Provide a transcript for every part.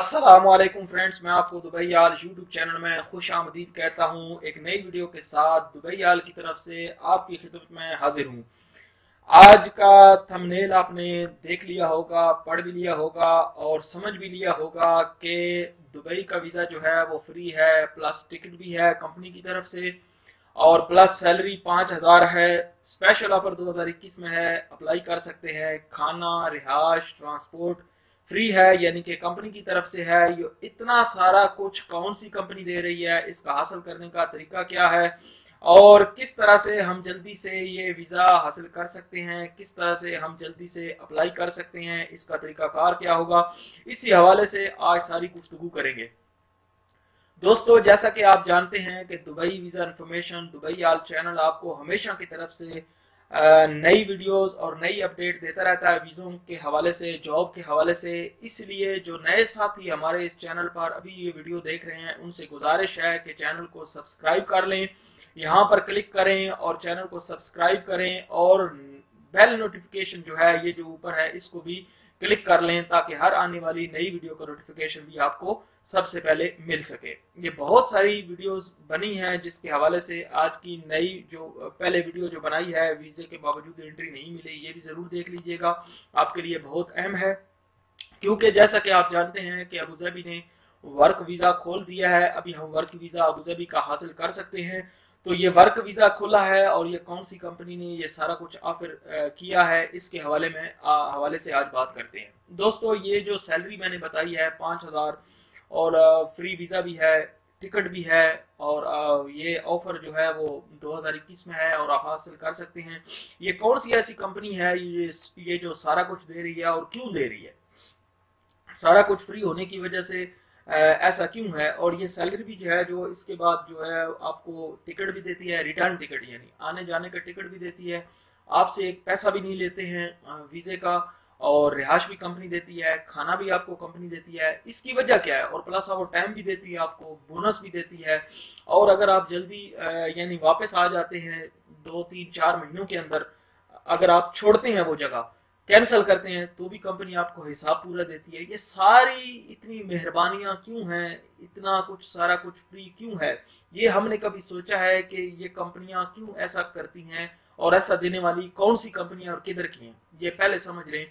अस्सलामुअलैकुम फ्रेंड्स, मैं आपको दुबई आल यूट्यूब चैनल में खुश आमदीद कहता हूँ। एक नई वीडियो के साथ दुबई आल की तरफ से आपकी खिदमत में हाजिर हूँ। आज का थंबनेल आपने देख लिया होगा, पढ़ भी लिया होगा और समझ भी लिया होगा कि दुबई का वीज़ा जो है वो फ्री है, प्लस टिकट भी है कंपनी की तरफ से और प्लस सैलरी 5,000 है। स्पेशल ऑफर 2021 में है, अप्लाई कर सकते हैं। खाना, रिहाइश, ट्रांसपोर्ट फ्री है, यानी कि कंपनी की तरफ से है। ये इतना सारा कुछ कौन सी कंपनी दे रही है, इसका हासिल करने का तरीका क्या है और किस तरह से हम जल्दी से ये वीज़ा हासिल कर सकते हैं, किस तरह से हम जल्दी से अप्लाई कर सकते हैं, इसका तरीकाकार क्या होगा, इसी हवाले से आज सारी गुफ्तगू करेंगे। दोस्तों, जैसा कि आप जानते हैं कि दुबई वीज़ा इन्फॉर्मेशन, दुबई आल चैनल आपको हमेशा की तरफ से नई वीडियोस और नई अपडेट देता रहता है वीज़ों के हवाले से, जॉब के हवाले से। इसलिए जो नए साथी हमारे इस चैनल पर अभी ये वीडियो देख रहे हैं, उनसे गुजारिश है कि चैनल को सब्सक्राइब कर लें, यहाँ पर क्लिक करें और चैनल को सब्सक्राइब करें और बेल नोटिफिकेशन जो है ये जो ऊपर है इसको भी क्लिक कर लें ताकि हर आने वाली नई वीडियो का नोटिफिकेशन भी आपको सबसे पहले मिल सके। ये बहुत सारी वीडियोस बनी हैं जिसके हवाले से आज की नई जो पहले वीडियो जो बनाई है, वीजे के बावजूद एंट्री नहीं मिली, ये भी जरूर देख लीजिएगा, आपके लिए बहुत अहम है। क्योंकि जैसा कि आप जानते हैं कि अबूधाबी ने वर्क वीजा खोल दिया है, अभी हम वर्क वीजा अबूधाबी का हासिल कर सकते हैं। तो ये वर्क वीजा खुला है और ये कौन सी कंपनी ने ये सारा कुछ ऑफर किया है, इसके हवाले से आज बात करते हैं। दोस्तों, ये जो सैलरी मैंने बताई है 5,000 और फ्री वीज़ा भी है, टिकट भी है और ये ऑफर जो है वो 2021 में है और आप हासिल कर सकते हैं। ये कौन सी ऐसी कंपनी है ये जो सारा कुछ दे रही है और क्यों दे रही है, सारा कुछ फ्री होने की वजह से ऐसा क्यों है। और ये सैलरी भी जो है जो इसके बाद जो है आपको टिकट भी देती है, रिटर्न टिकट यानी आने जाने का टिकट भी देती है, आपसे एक पैसा भी नहीं लेते हैं वीज़े का, और रिहाइश भी कंपनी देती है, खाना भी आपको कंपनी देती है। इसकी वजह क्या है, और प्लस वो टाइम भी देती है, आपको बोनस भी देती है। और अगर आप जल्दी यानी वापस आ जाते हैं 2-3-4 महीनों के अंदर, अगर आप छोड़ते हैं वो जगह, कैंसिल करते हैं, तो भी कंपनी आपको हिसाब पूरा देती है। ये सारी इतनी मेहरबानियां क्यों हैं, इतना कुछ सारा कुछ फ्री क्यों है, ये हमने कभी सोचा है कि ये कंपनियां क्यों ऐसा करती हैं और ऐसा देने वाली कौन सी कंपनियां और किधर की हैं, ये पहले समझ लें।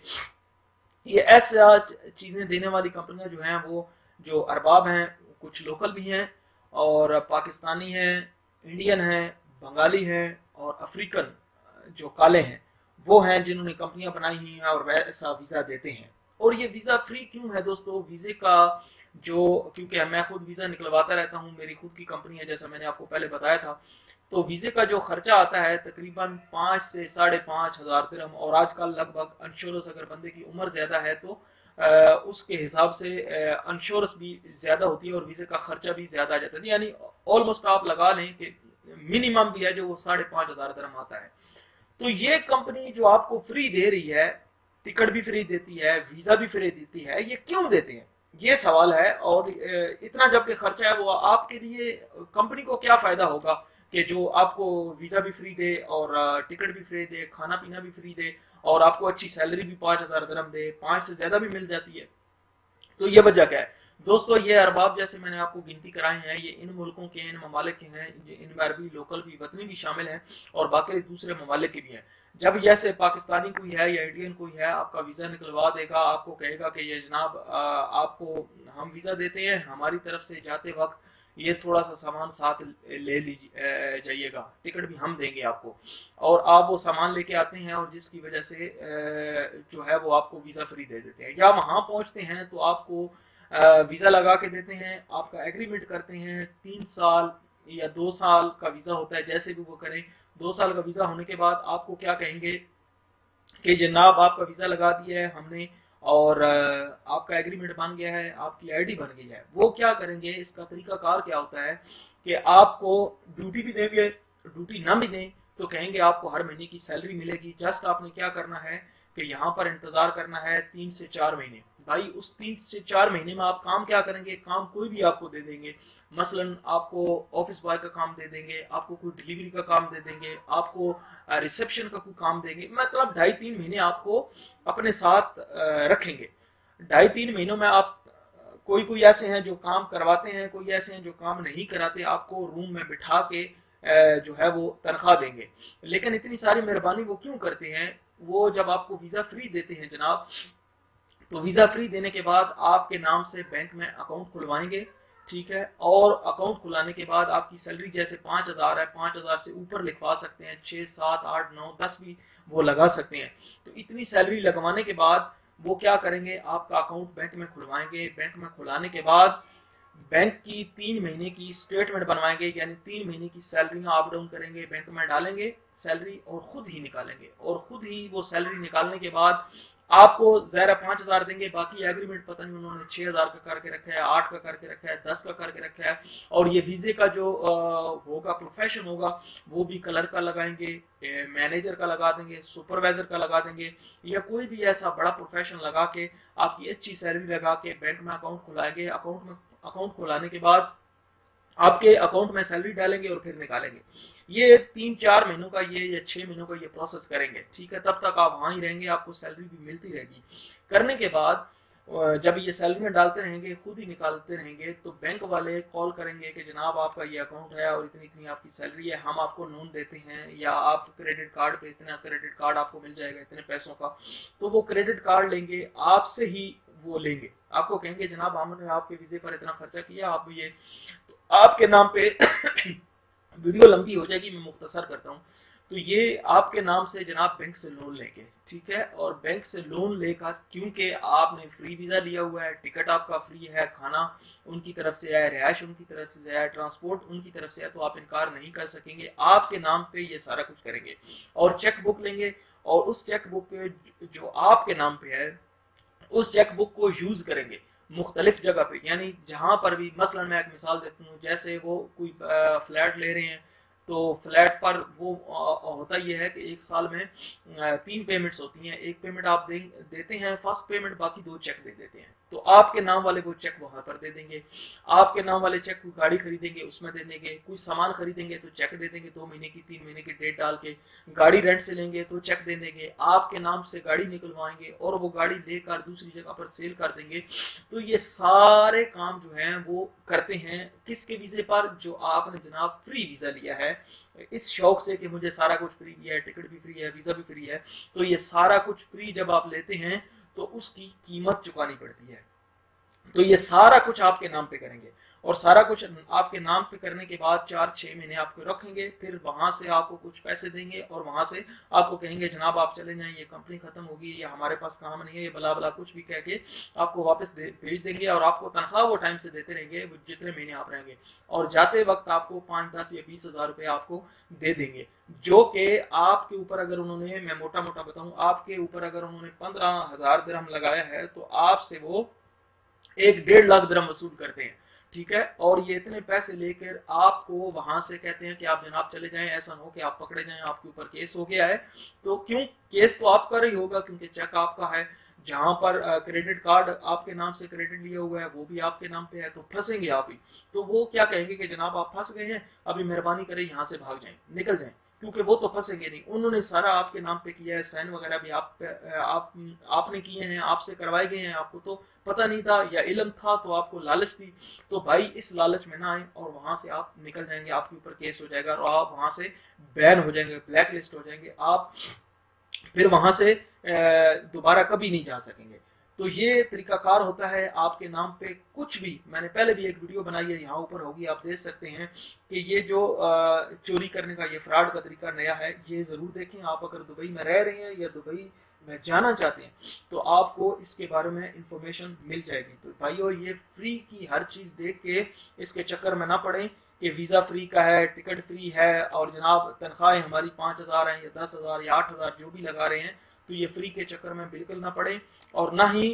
ये ऐसा चीजें देने वाली कंपनियां जो हैं वो जो अरबाब हैं, कुछ लोकल भी हैं और पाकिस्तानी हैं, इंडियन हैं, बंगाली हैं और अफ्रीकन जो काले हैं वो हैं जिन्होंने कंपनियां बनाई हुई हैं और वैसा वीजा देते हैं। और ये वीजा फ्री क्यों है दोस्तों, वीजे का जो, क्योंकि मैं खुद वीजा निकलवाता रहता हूँ, मेरी खुद की कंपनी है जैसा मैंने आपको पहले बताया था। तो वीजे का जो खर्चा आता है तकरीबन 5 से 5,500 दिरहम, और आजकल लगभग इंश्योरेंस अगर बंदे की उम्र ज्यादा है तो उसके हिसाब से इंश्योरेंस भी ज्यादा होती है और वीजे का खर्चा भी ज्यादा आ जाता है। यानी ऑलमोस्ट आप लगा लें कि मिनिमम भी है जो वो 5,500 दिरहम आता है। तो ये कंपनी जो आपको फ्री दे रही है, टिकट भी फ्री देती है, वीजा भी फ्री देती है, ये क्यों देते हैं, ये सवाल है। और इतना जबकि खर्चा है वो आपके लिए, कंपनी को क्या फायदा होगा कि जो आपको वीजा भी फ्री दे और टिकट भी फ्री दे, खाना पीना भी फ्री दे और आपको अच्छी सैलरी भी 5,000 दिरहम दे, 5 से ज्यादा भी मिल जाती है। तो ये वजह क्या है दोस्तों, ये अरबाब जैसे मैंने आपको गिनती कराई है, ये इन मुल्कों के, इन ममालिक के हैं, इनमें अरबी लोकल भी, वतनी भी शामिल हैं और बाकी दूसरे ममालिक के भी हैं। जब जैसे पाकिस्तानी कोई है या इंडियन कोई है आपका वीज़ा निकलवा देगा, आपको कहेगा कि ये जनाब आपको हम वीज़ा देते हैं, हमारी तरफ से जाते वक्त ये थोड़ा सा सामान साथ ले लीजिए जाइएगा, टिकट भी हम देंगे आपको, और आप वो सामान लेके आते हैं और जिसकी वजह से जो है वो आपको वीज़ा फ्री दे देते हैं। या वहाँ पहुँचते हैं तो आपको वीज़ा लगा के देते हैं, आपका एग्रीमेंट करते हैं, 3 साल या 2 साल का वीज़ा होता है, जैसे भी वो करें। 2 साल का वीज़ा होने के बाद आपको क्या कहेंगे कि जनाब आपका वीज़ा लगा दिया है हमने और आपका एग्रीमेंट बन गया है, आपकी आईडी बन गई है। वो क्या करेंगे, इसका तरीकाकार क्या होता है कि आपको ड्यूटी भी देंगे, ड्यूटी ना भी दें तो कहेंगे आपको हर महीने की सैलरी मिलेगी। जस्ट आपने क्या करना है कि यहाँ पर इंतजार करना है 3 से 4 महीने। भाई उस 3 से 4 महीने में आप काम क्या करेंगे, काम कोई भी आपको दे देंगे, मसलन आपको ऑफिस बॉय का काम दे देंगे, आपको कोई डिलीवरी का काम दे देंगे, आपको रिसेप्शन का कोई काम देंगे, मतलब 2.5-3 महीने आपको अपने साथ रखेंगे। 2.5-3 महीनों में आप कोई कोई ऐसे हैं जो काम करवाते हैं, कोई ऐसे हैं जो काम नहीं कराते, आपको रूम में बिठा के जो है वो तनख्वाह देंगे। लेकिन इतनी सारी मेहरबानी वो क्यों करते हैं? वो जब आपको वीजा फ्री देते हैं जनाब, तो वीजा फ्री देने के बाद आपके नाम से बैंक में अकाउंट खुलवाएंगे, ठीक है। और अकाउंट खुलाने के बाद आपकी सैलरी जैसे 5,000 है, 5,000 से ऊपर लिखवा सकते हैं, 6, 7, 8, 9, 10 भी वो लगा सकते हैं। तो इतनी सैलरी लगवाने के बाद वो क्या करेंगे, आपका अकाउंट बैंक में खुलवाएंगे। बैंक में खुलाने के बाद बैंक की 3 महीने की स्टेटमेंट बनवाएंगे, यानी 3 महीने की सैलरी अप डाउन करेंगे, बैंक में डालेंगे सैलरी और खुद ही निकालेंगे। और खुद ही वो सैलरी निकालने के बाद आपको ज़ाहिर 5,000 देंगे, बाकी एग्रीमेंट पता नहीं उन्होंने 6,000 का करके रखा है, 8 का करके रखा है, 10 का करके रखा है। और ये वीजे का जो होगा प्रोफेशन होगा वो भी कलर का लगाएंगे, मैनेजर का लगा देंगे, सुपरवाइजर का लगा देंगे, या कोई भी ऐसा बड़ा प्रोफेशन लगा के आपकी अच्छी सैलरी लगा के बैंक में अकाउंट खुलाएंगे। अकाउंट खुलाने के बाद आपके अकाउंट में सैलरी डालेंगे और फिर निकालेंगे। ये 3-4 महीनों का ये या 6 महीनों का ये प्रोसेस करेंगे, ठीक है। तब तक आप वहां ही रहेंगे, आपको सैलरी भी मिलती रहेगी। करने के बाद जब ये सैलरी में डालते रहेंगे, खुद ही निकालते रहेंगे, तो बैंक वाले कॉल करेंगे कि जनाब आपका ये अकाउंट है और इतनी इतनी आपकी सैलरी है, हम आपको लोन देते हैं, या आप क्रेडिट कार्ड पे इतना क्रेडिट कार्ड आपको मिल जाएगा इतने पैसों का। तो वो क्रेडिट कार्ड लेंगे, आपसे ही वो लेंगे, आपको कहेंगे जनाब हमने आपके वीजे पर इतना खर्चा किया, आप ये तो आपके नाम पे वीडियो लंबी हो जाएगी, मैं मुख्तसर करता हूँ। तो ये आपके नाम से जनाब बैंक से लोन लेंगे, ठीक है। और बैंक से लोन लेकर, क्योंकि आपने फ्री वीजा लिया हुआ है, टिकट आपका फ्री है, खाना उनकी तरफ से है, रिहाइश उनकी तरफ से है, ट्रांसपोर्ट उनकी तरफ से है, तो आप इनकार नहीं कर सकेंगे। आपके नाम पे ये सारा कुछ करेंगे और चेक बुक लेंगे, और उस चेक बुक जो आपके नाम पे है उस चेक बुक को यूज करेंगे मुख्तलिफ जगह पे। यानी जहां पर भी, मसलन मैं एक मिसाल देता हूँ, जैसे वो कोई फ्लैट ले रहे हैं, तो फ्लैट पर वो होता यह है कि एक साल में 3 पेमेंट्स होती हैं। एक पेमेंट आप देते हैं फर्स्ट पेमेंट, बाकी 2 चेक दे देते हैं। तो आपके नाम वाले वो चेक वहां पर दे देंगे। आपके नाम वाले चेक कोई गाड़ी खरीदेंगे उसमें दे देंगे, कुछ सामान खरीदेंगे तो चेक दे देंगे 2 महीने की, 3 महीने की डेट डाल के। गाड़ी रेंट से लेंगे तो चेक दे देंगे, आपके नाम से गाड़ी निकलवाएंगे और वो गाड़ी लेकर दूसरी जगह पर सेल कर देंगे। तो ये सारे काम जो हैं वो करते हैं किसके वीजे पर? जो आपने जनाब फ्री वीजा लिया है, इस शौक से कि मुझे सारा कुछ फ्री है, टिकट भी फ्री है, वीजा भी फ्री है। तो ये सारा कुछ फ्री जब आप लेते हैं तो उसकी कीमत चुकानी पड़ती है। तो ये सारा कुछ आपके नाम पे करेंगे, और सारा कुछ आपके नाम पे करने के बाद 4-6 महीने आपको रखेंगे, फिर वहां से आपको कुछ पैसे देंगे और वहां से आपको कहेंगे जनाब आप चले जाएं, ये कंपनी खत्म होगी, ये हमारे पास काम नहीं है, ये बला बला कुछ भी कह के आपको वापस भेज देंगे। और आपको तनख्वाह वो टाइम से देते रहेंगे जितने महीने आप रहेंगे, और जाते वक्त आपको 5, 10 या 20 हजार रुपये आपको दे देंगे। जो कि आपके ऊपर अगर उन्होंने, मैं मोटा मोटा बताऊं, आपके ऊपर अगर उन्होंने 15,000 दिरहम लगाया है तो आपसे वो 1-1.5 लाख दिरहम वसूल करते हैं, ठीक है। और ये इतने पैसे लेकर आपको वहां से कहते हैं कि आप जनाब चले जाएं, ऐसा हो कि आप पकड़े जाएं, आपके ऊपर केस हो गया है। तो क्यों केस तो आपका ही होगा, क्योंकि चेक आपका है, जहां पर क्रेडिट कार्ड आपके नाम से क्रेडिट लिया हुआ है वो भी आपके नाम पे है, तो फंसेंगे आप ही। तो वो क्या कहेंगे कि जनाब आप फंस गए हैं, अभी मेहरबानी करें यहाँ से भाग जाएं, निकल जाएं, क्योंकि वो तो फंसेंगे नहीं, उन्होंने सारा आपके नाम पे किया है, साइन वगैरह भी आपने किए हैं, आपसे करवाए गए हैं, आपको तो पता नहीं था या इल्म था तो आपको लालच थी। तो भाई इस लालच में ना आए, और वहां से आप निकल जाएंगे, आपके ऊपर केस हो जाएगा और आप वहां से बैन हो जाएंगे, ब्लैक लिस्ट हो जाएंगे, आप फिर वहां से दोबारा कभी नहीं जा सकेंगे। तो ये तरीकाकार होता है आपके नाम पे कुछ भी। मैंने पहले भी एक वीडियो बनाई है, यहाँ ऊपर होगी, आप देख सकते हैं कि ये जो चोरी करने का ये फ्रॉड का तरीका नया है, ये जरूर देखें। आप अगर दुबई में रह रहे हैं या दुबई में जाना चाहते हैं तो आपको इसके बारे में इंफॉर्मेशन मिल जाएगी। तो भाइयों ये फ्री की हर चीज देख के इसके चक्कर में ना पड़े कि वीजा फ्री का है, टिकट फ्री है, और जनाब तनख्वाहें हमारी 5,000 है या 10,000 या 8,000 जो भी लगा रहे हैं, तो ये फ्री के चक्कर में बिल्कुल ना पड़े। और ना ही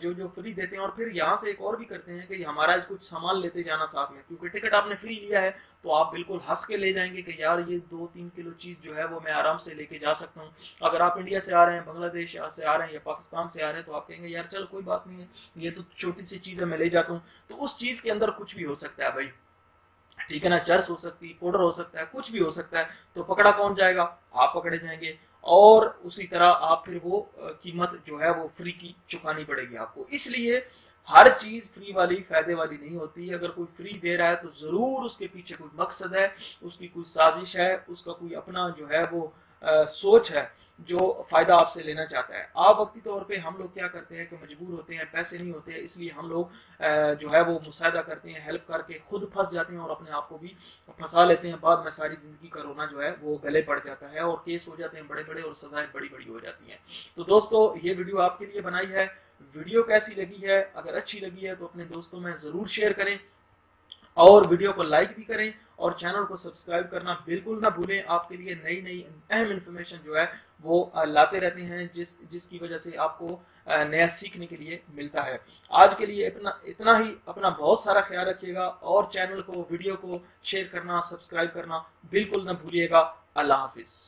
जो फ्री देते हैं, और फिर यहाँ से एक और भी करते हैं कि हमारा कुछ सामान लेते जाना साथ में, क्योंकि टिकट आपने फ्री लिया है तो आप बिल्कुल हंस के ले जाएंगे कि यार ये 2-3 किलो चीज जो है वो मैं आराम से लेके जा सकता हूँ। अगर आप इंडिया से आ रहे हैं, बांग्लादेश से आ रहे हैं या पाकिस्तान से आ रहे हैं, तो आप कहेंगे यार चल कोई बात नहीं है, ये तो छोटी सी चीज है, मैं ले जाता हूँ। तो उस चीज के अंदर कुछ भी हो सकता है भाई, ठीक है ना, चर्स हो सकती है, पाउडर हो सकता है, कुछ भी हो सकता है। तो पकड़ा कौन जाएगा? आप पकड़े जाएंगे, और उसी तरह आप फिर वो कीमत जो है वो फ्री की चुकानी पड़ेगी आपको। इसलिए हर चीज फ्री वाली फायदे वाली नहीं होती। अगर कोई फ्री दे रहा है तो जरूर उसके पीछे कोई मकसद है, उसकी कोई साजिश है, उसका कोई अपना जो है वो सोच है जो फायदा आपसे लेना चाहता है। आप वक्ती तौर पे हम लोग क्या करते हैं कि मजबूर होते हैं, पैसे नहीं होते, इसलिए हम लोग जो है वो मुसायदा करते हैं, हेल्प करके खुद फंस जाते हैं और अपने आप को भी फंसा लेते हैं। बाद में सारी जिंदगी का रोना जो है वो गले पड़ जाता है और केस हो जाते हैं बड़े बड़े और सजाएं बड़ी बड़ी हो जाती हैं। तो दोस्तों ये वीडियो आपके लिए बनाई है। वीडियो कैसी लगी है? अगर अच्छी लगी है तो अपने दोस्तों में जरूर शेयर करें और वीडियो को लाइक भी करें और चैनल को सब्सक्राइब करना बिल्कुल ना भूलें। आपके लिए नई नई अहम इंफॉर्मेशन जो है वो लाते रहते हैं जिसकी वजह से आपको नया सीखने के लिए मिलता है। आज के लिए इतना ही। अपना बहुत सारा ख्याल रखिएगा और चैनल को वीडियो को शेयर करना, सब्सक्राइब करना बिल्कुल ना भूलिएगा। अल्लाह हाफिज।